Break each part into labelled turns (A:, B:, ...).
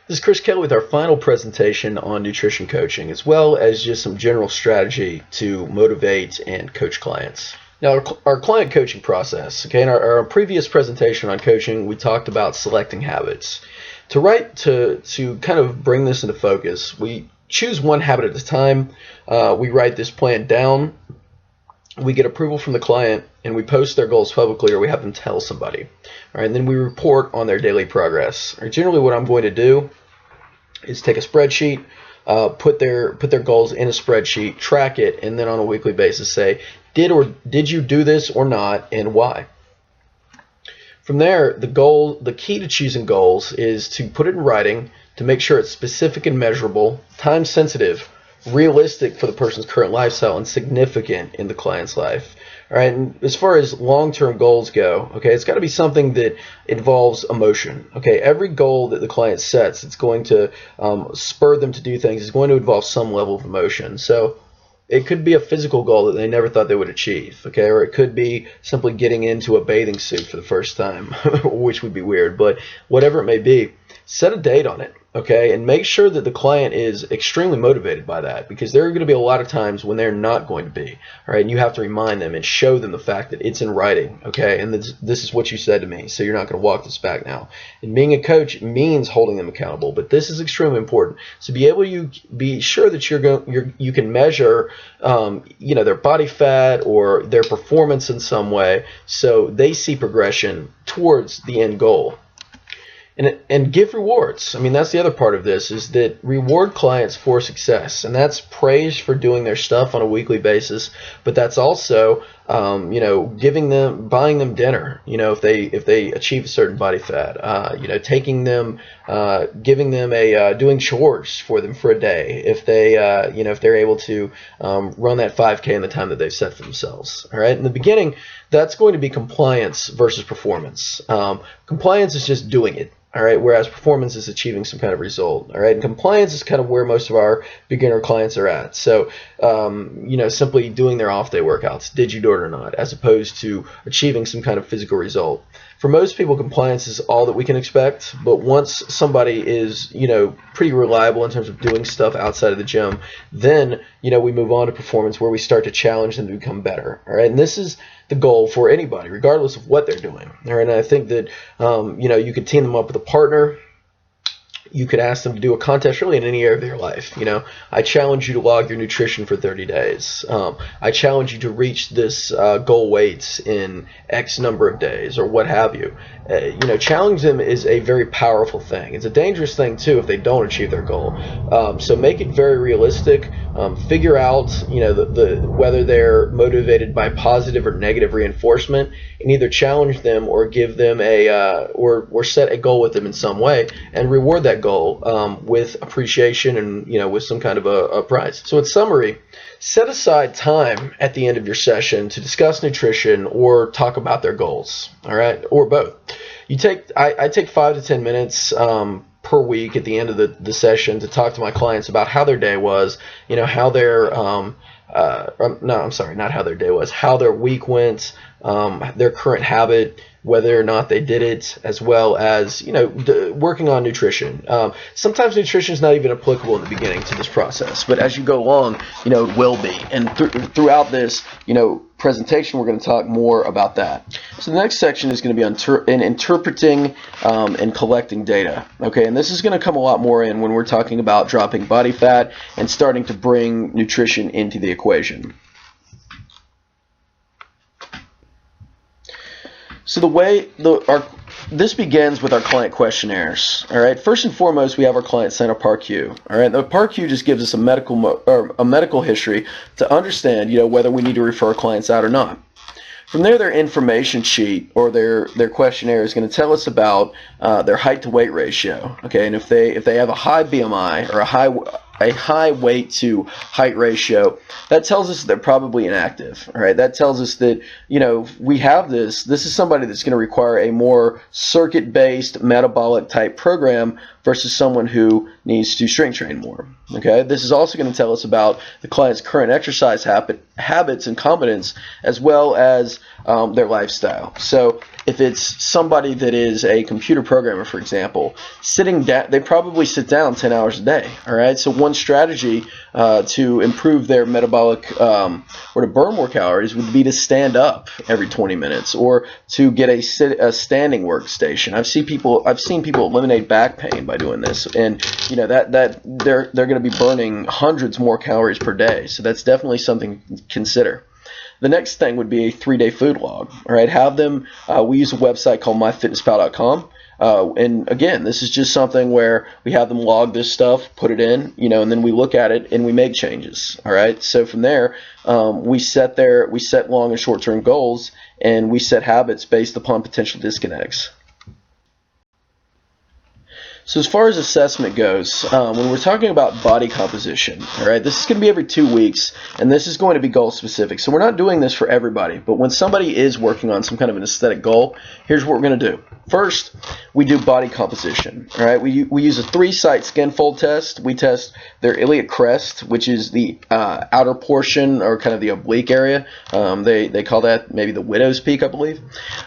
A: This is Chris Kelly with our final presentation on nutrition coaching, as well as just some general strategy to motivate and coach clients. Now, our client coaching process, okay, in our previous presentation on coaching, we talked about selecting habits. To kind of bring this into focus, we choose one habit at a time. We write this plan down. We get approval from the client, and we post their goals publicly, or we have them tell somebody. All right, and then we report on their daily progress. Or generally, what I'm going to do is take a spreadsheet, put their goals in a spreadsheet, track it, and then on a weekly basis say, did you do this or not, and why? From there, the key to choosing goals is to put it in writing, to make sure it's specific and measurable, time sensitive, realistic for the person's current lifestyle, and significant in the client's life. All right, and as far as long-term goals go, okay, it's got to be something that involves emotion. Okay, every goal that the client sets, it's going to spur them to do things, is going to involve some level of emotion. So it could be a physical goal that they never thought they would achieve, okay, or it could be simply getting into a bathing suit for the first time, which would be weird, but whatever it may be, set a date on it, okay, and make sure that the client is extremely motivated by that, because there are going to be a lot of times when they're not going to be, all right, and you have to remind them and show them the fact that it's in writing, okay, and this is what you said to me, so you're not going to walk this back now. And being a coach means holding them accountable, but this is extremely important. So be sure that you can measure, their body fat or their performance in some way, so they see progression towards the end goal. And give rewards. I mean, that's the other part of this, is that reward clients for success, and that's praise for doing their stuff on a weekly basis. But that's also, buying them dinner. if they achieve a certain body fat. Taking them, giving them doing chores for them for a day. If they're able to run that 5K in the time that they've set for themselves. All right. In the beginning, that's going to be compliance versus performance. Compliance is just doing it. All right, whereas performance is achieving some kind of result. All right, and compliance is kind of where most of our beginner clients are at. So, simply doing their off-day workouts, did you do it or not, as opposed to achieving some kind of physical result. For most people, compliance is all that we can expect. But once somebody is, pretty reliable in terms of doing stuff outside of the gym, then, we move on to performance, where we start to challenge them to become better. All right, and this is the goal for anybody, regardless of what they're doing. All right, and I think that, you could team them up with a partner. You could ask them to do a contest really in any area of their life. I challenge you to log your nutrition for 30 days. I challenge you to reach this goal weights in X number of days, or what have you. Challenge them is a very powerful thing. It's a dangerous thing too if they don't achieve their goal. So make it very realistic. Figure out, whether they're motivated by positive or negative reinforcement, and either challenge them or give them or set a goal with them in some way, and reward that goal with appreciation and with some kind of a prize. So in summary, set aside time at the end of your session to discuss nutrition or talk about their goals. All right, or both. I take 5 to 10 minutes per week at the end of the session to talk to my clients about how their day was, how their not how their day was, how their week went, their current habit, whether or not they did it, as well as working on nutrition. Sometimes nutrition is not even applicable in the beginning to this process, but as you go along, it will be. And throughout this, presentation, we're going to talk more about that. So the next section is going to be on interpreting and collecting data. Okay, and this is going to come a lot more in when we're talking about dropping body fat and starting to bring nutrition into the equation. So this begins with our client questionnaires. All right. First and foremost, we have our client sign a PAR-Q. All right. The PAR-Q just gives us a medical history to understand, whether we need to refer clients out or not. From there, their information sheet or their questionnaire is going to tell us about their height to weight ratio. Okay, and if they have a high BMI or a high weight to height ratio, that tells us that they're probably inactive. All right, that tells us that we have this is somebody that's going to require a more circuit-based metabolic type program versus someone who needs to strength train more. Okay, this is also going to tell us about the client's current exercise habits and competence, as well as their lifestyle. So if it's somebody that is a computer programmer, for example, sitting down, they probably sit down 10 hours a day. All right, so one strategy to improve their metabolic or to burn more calories would be to stand up every 20 minutes, or to get a standing workstation. I've seen people eliminate back pain by doing this, and that they're going to be burning hundreds more calories per day. So that's definitely something to consider. The next thing would be a 3-day food log. All right, have them. We use a website called myfitnesspal.com. And again, this is just something where we have them log this stuff, put it in, and then we look at it and we make changes. All right. So from there, we set long and short-term goals, and we set habits based upon potential disconnects. So as far as assessment goes, when we're talking about body composition, all right, this is going to be every 2 weeks, and this is going to be goal specific. So we're not doing this for everybody, but when somebody is working on some kind of an aesthetic goal, here's what we're going to do. First, we do body composition. All right, we use a 3-site skin fold test. We test their iliac crest, which is the outer portion, or kind of the oblique area. They call that maybe the widow's peak, I believe.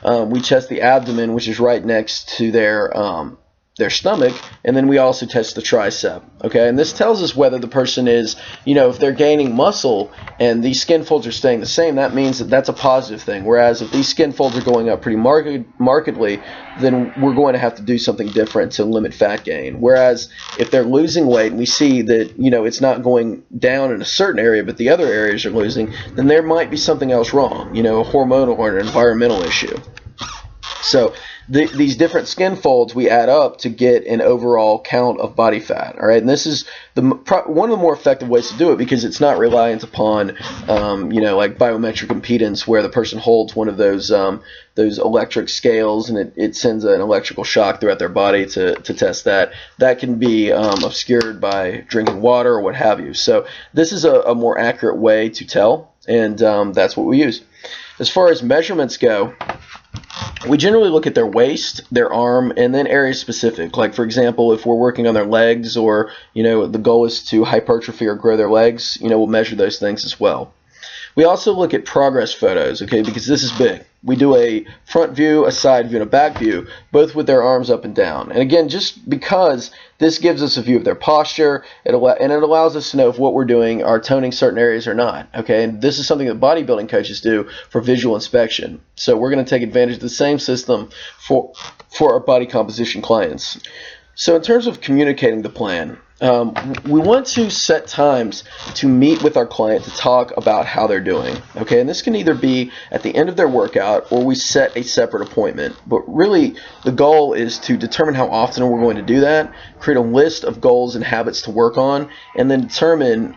A: We test the abdomen, which is right next to their stomach, and then we also test the tricep. Okay, and this tells us whether the person is, if they're gaining muscle and these skin folds are staying the same, that means that that's a positive thing. Whereas if these skin folds are going up pretty markedly, then we're going to have to do something different to limit fat gain. Whereas if they're losing weight and we see that it's not going down in a certain area, but the other areas are losing, then there might be something else wrong, a hormonal or an environmental issue. So these different skin folds we add up to get an overall count of body fat. All right, and this is one of the more effective ways to do it, because it's not reliant upon like biometric impedance, where the person holds one of those electric scales and it sends an electrical shock throughout their body to test that. That can be obscured by drinking water or what have you. So this is a more accurate way to tell, and that's what we use. As far as measurements go, we generally look at their waist, their arm, and then area specific. Like, for example, if we're working on their legs, or the goal is to hypertrophy or grow their legs, we'll measure those things as well. We also look at progress photos, okay, because this is big. We do a front view, a side view, and a back view, both with their arms up and down. And again, just because this gives us a view of their posture, and it allows us to know if what we're doing are toning certain areas or not, okay? And this is something that bodybuilding coaches do for visual inspection. So we're going to take advantage of the same system for our body composition clients. So in terms of communicating the plan, we want to set times to meet with our client to talk about how they're doing. Okay, and this can either be at the end of their workout, or we set a separate appointment. But really, the goal is to determine how often we're going to do that, create a list of goals and habits to work on, and then determine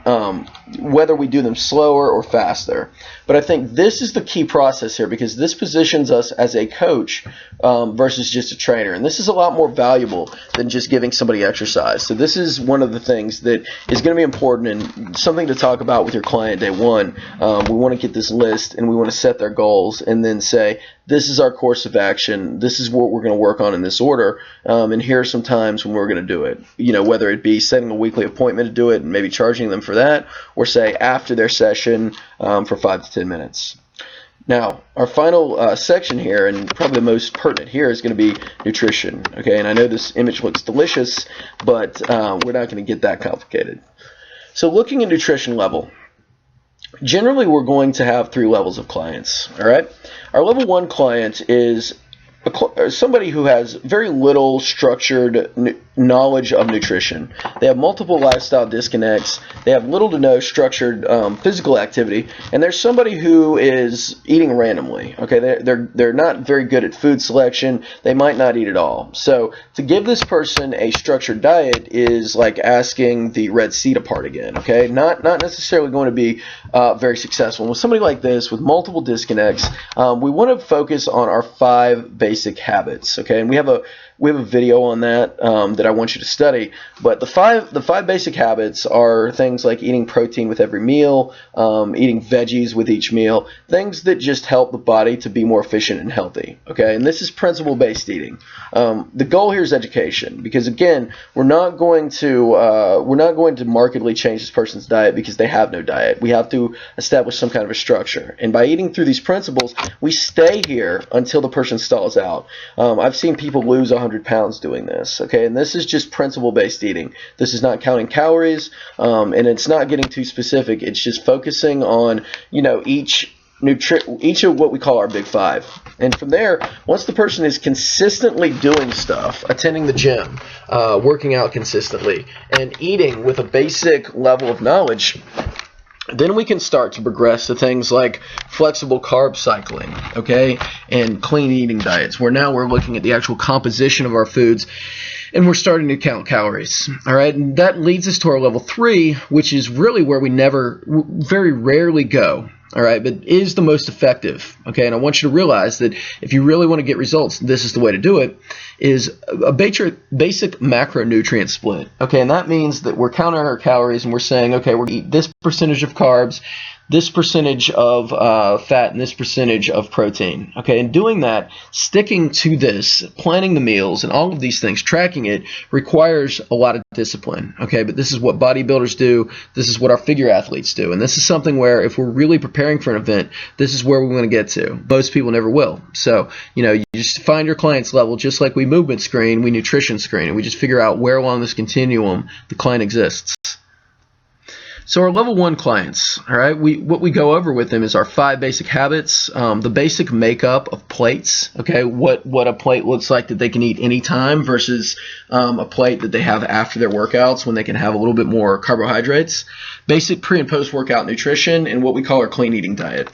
A: whether we do them slower or faster. But I think this is the key process here, because this positions us as a coach versus just a trainer. And this is a lot more valuable than just giving somebody exercise. So this is one of the things that is going to be important and something to talk about with your client day one. We want to get this list, and we want to set their goals, and then say, this is our course of action. This is what we're going to work on in this order. And here are some times when we're going to do it. Whether it be setting a weekly appointment to do it and maybe charging them for that, or say after their session for 5 to 10 minutes. Now, our final section here, and probably the most pertinent here, is going to be nutrition. Okay, and I know this image looks delicious, but we're not going to get that complicated. So looking at nutrition level, generally we're going to have 3 levels of clients. All right, our level 1 client is somebody who has very little structured knowledge of nutrition. They have multiple lifestyle disconnects. They have little to no structured physical activity, and there's somebody who is eating randomly. Okay, they're not very good at food selection. They might not eat at all. So to give this person a structured diet is like asking the Red Sea to part again. Okay, not necessarily going to be very successful. With somebody like this with multiple disconnects, we want to focus on our 5 basic habits. Okay, and we have we have a video on that that I want you to study. But the five basic habits are things like eating protein with every meal, eating veggies with each meal, things that just help the body to be more efficient and healthy. Okay, and this is principle-based eating. The goal here is education, because again, we're not going to markedly change this person's diet because they have no diet. We have to establish some kind of a structure, and by eating through these principles, we stay here until the person stalls out. I've seen people lose 100 pounds doing this. Okay, and this is just principle-based eating. This is not counting calories, and it's not getting too specific. It's just focusing on, each of what we call our big five. And from there, once the person is consistently doing stuff, attending the gym, working out consistently, and eating with a basic level of knowledge, then we can start to progress to things like flexible carb cycling, okay, and clean eating diets, where now we're looking at the actual composition of our foods, and we're starting to count calories. All right, and that leads us to our level 3, which is really where we very rarely go. All right, but is the most effective. Okay, and I want you to realize that if you really want to get results, this is the way to do it, is a basic macronutrient split. Okay, and that means that we're counting our calories and we're saying, okay, we're going to eat this percentage of carbs, this percentage of fat, and this percentage of protein. Okay, and doing that, sticking to this, planning the meals, and all of these things, tracking it, requires a lot of discipline. Okay, but this is what bodybuilders do. This is what our figure athletes do. And this is something where if we're really preparing for an event, this is where we want to get to. Most people never will. So, you just find your client's level, just like we movement screen, we nutrition screen, and we just figure out where along this continuum the client exists. So our level 1 clients, all right, what we go over with them is our 5 basic habits, the basic makeup of plates, okay, what a plate looks like that they can eat anytime versus a plate that they have after their workouts when they can have a little bit more carbohydrates, basic pre- and post-workout nutrition, and what we call our clean eating diet.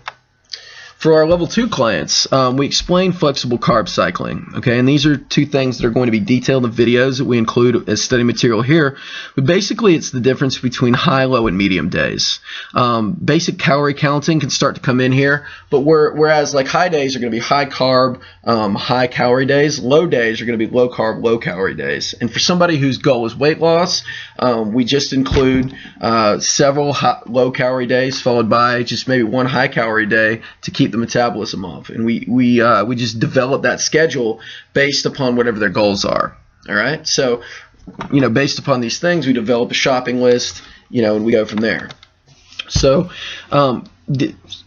A: For our level 2 clients, we explain flexible carb cycling, okay, and these are 2 things that are going to be detailed in videos that we include as study material here, but basically it's the difference between high, low, and medium days. Basic calorie counting can start to come in here, but whereas like high days are going to be high carb, high calorie days, low days are going to be low carb, low calorie days. And for somebody whose goal is weight loss, we just include several low calorie days followed by just maybe one high calorie day to keep the metabolism up, and we just develop that schedule based upon whatever their goals are. All right, so based upon these things, we develop a shopping list, and we go from there. So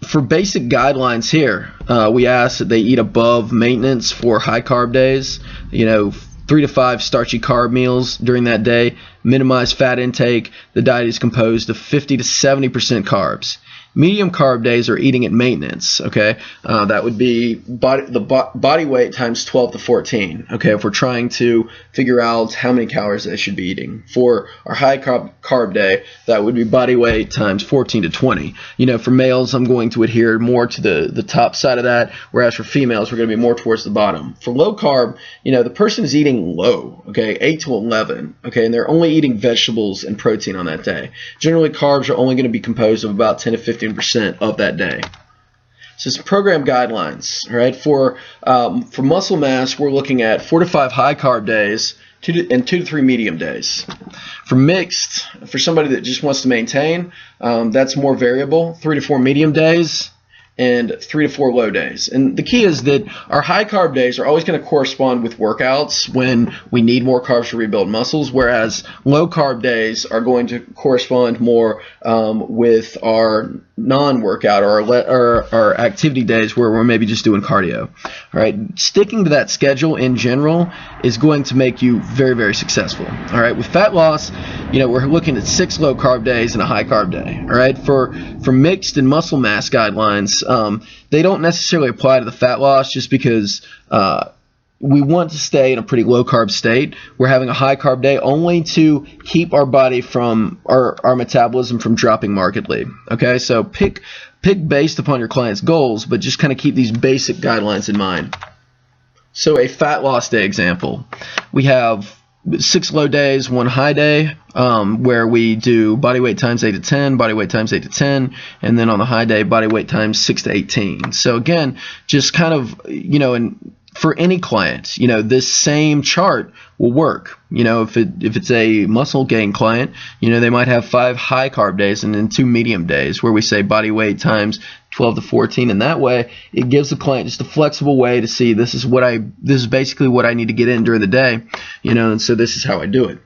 A: for basic guidelines here, we ask that they eat above maintenance for high carb days, 3 to 5 starchy carb meals during that day, minimize fat intake. The diet is composed of 50 to 70% carbs. Medium carb days are eating at maintenance, okay? That would be body weight times 12 to 14, okay, if we're trying to figure out how many calories they should be eating. For our high carb day, that would be body weight times 14 to 20. For males, I'm going to adhere more to the top side of that, whereas for females, we're going to be more towards the bottom. For low carb, the person is eating low, okay, 8 to 11, okay, and they're only eating vegetables and protein on that day. Generally, carbs are only going to be composed of about 10 to 15% of that day. So some program guidelines, all right? For muscle mass, we're looking at 4 to 5 high carb days and 2 to 3 medium days. For mixed, for somebody that just wants to maintain, that's more variable, 3 to 4 medium days and 3 to 4 low days. And the key is that our high carb days are always going to correspond with workouts when we need more carbs to rebuild muscles, whereas low carb days are going to correspond more with our non-workout or our activity days where we're maybe just doing cardio. All right, sticking to that schedule in general is going to make you very, very successful. All right, with fat loss, we're looking at 6 low carb days and a high carb day. All right, for mixed and muscle mass guidelines, they don't necessarily apply to the fat loss just because we want to stay in a pretty low carb state. We're having a high carb day only to keep our body from our metabolism from dropping markedly. Okay, so pick based upon your client's goals, but just kind of keep these basic guidelines in mind. So a fat loss day example, we have 6 low days, 1 high day, where we do body weight times 8 to 10, body weight times 8 to 10, and then on the high day, body weight times 6 to 18. So again, just kind of, and for any client, this same chart will work. If it's a muscle gain client, they might have 5 high carb days and then 2 medium days, where we say body weight times 12 to 14, and that way it gives the client just a flexible way to see this is basically what I need to get in during the day, and so this is how I do it.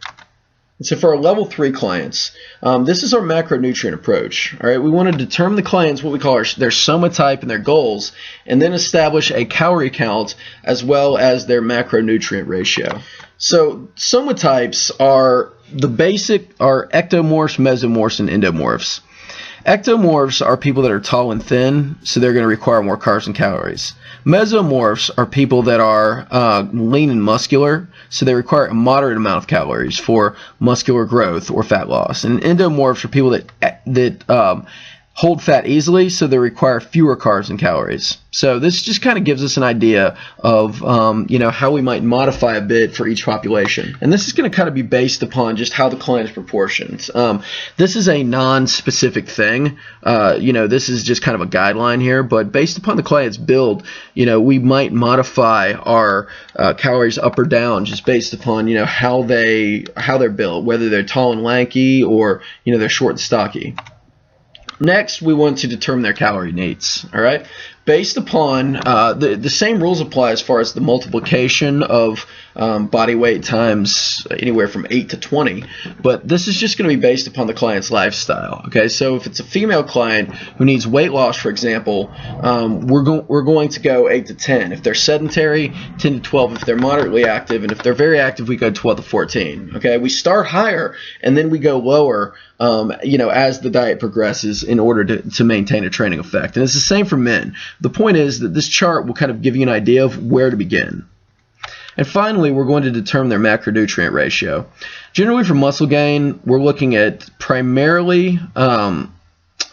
A: So for our level 3 clients, this is our macronutrient approach. All right, we want to determine the clients what we call their somatype and their goals, and then establish a calorie count as well as their macronutrient ratio. So somatypes are ectomorphs, mesomorphs, and endomorphs. Ectomorphs are people that are tall and thin, so they're going to require more carbs and calories. Mesomorphs are people that are lean and muscular, so they require a moderate amount of calories for muscular growth or fat loss. And endomorphs are people that hold fat easily, so they require fewer carbs and calories. So this just kind of gives us an idea of how we might modify a bit for each population. And this is going to kind of be based upon just how the client is proportioned. This is a non-specific thing. This is just kind of a guideline here, but based upon the client's build, we might modify our calories up or down just based upon how they're built, whether they're tall and lanky or they're short and stocky. Next, we want to determine their calorie needs. All right, based upon the same rules apply as far as the multiplication of body weight times anywhere from 8 to 20, but this is just going to be based upon the client's lifestyle. Okay, so if it's a female client who needs weight loss, for example, we're going to go 8 to 10. If they're sedentary, 10 to 12. If they're moderately active, and if they're very active, we go 12 to 14. Okay, we start higher and then we go lower. As the diet progresses in order to maintain a training effect. And it's the same for men. The point is that this chart will kind of give you an idea of where to begin. And finally, we're going to determine their macronutrient ratio. Generally for muscle gain, we're looking at primarily for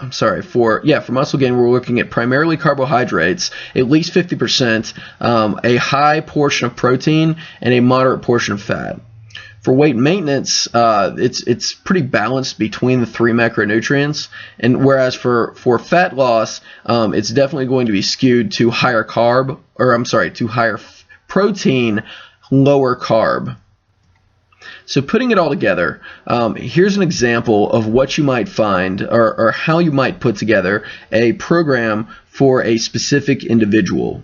A: muscle gain, we're looking at primarily carbohydrates, at least 50%, a high portion of protein, and a moderate portion of fat. For weight maintenance, it's pretty balanced between the 3 macronutrients, and whereas for fat loss, it's definitely going to be skewed to higher protein, lower carb. So putting it all together, here's an example of what you might find or how you might put together a program for a specific individual.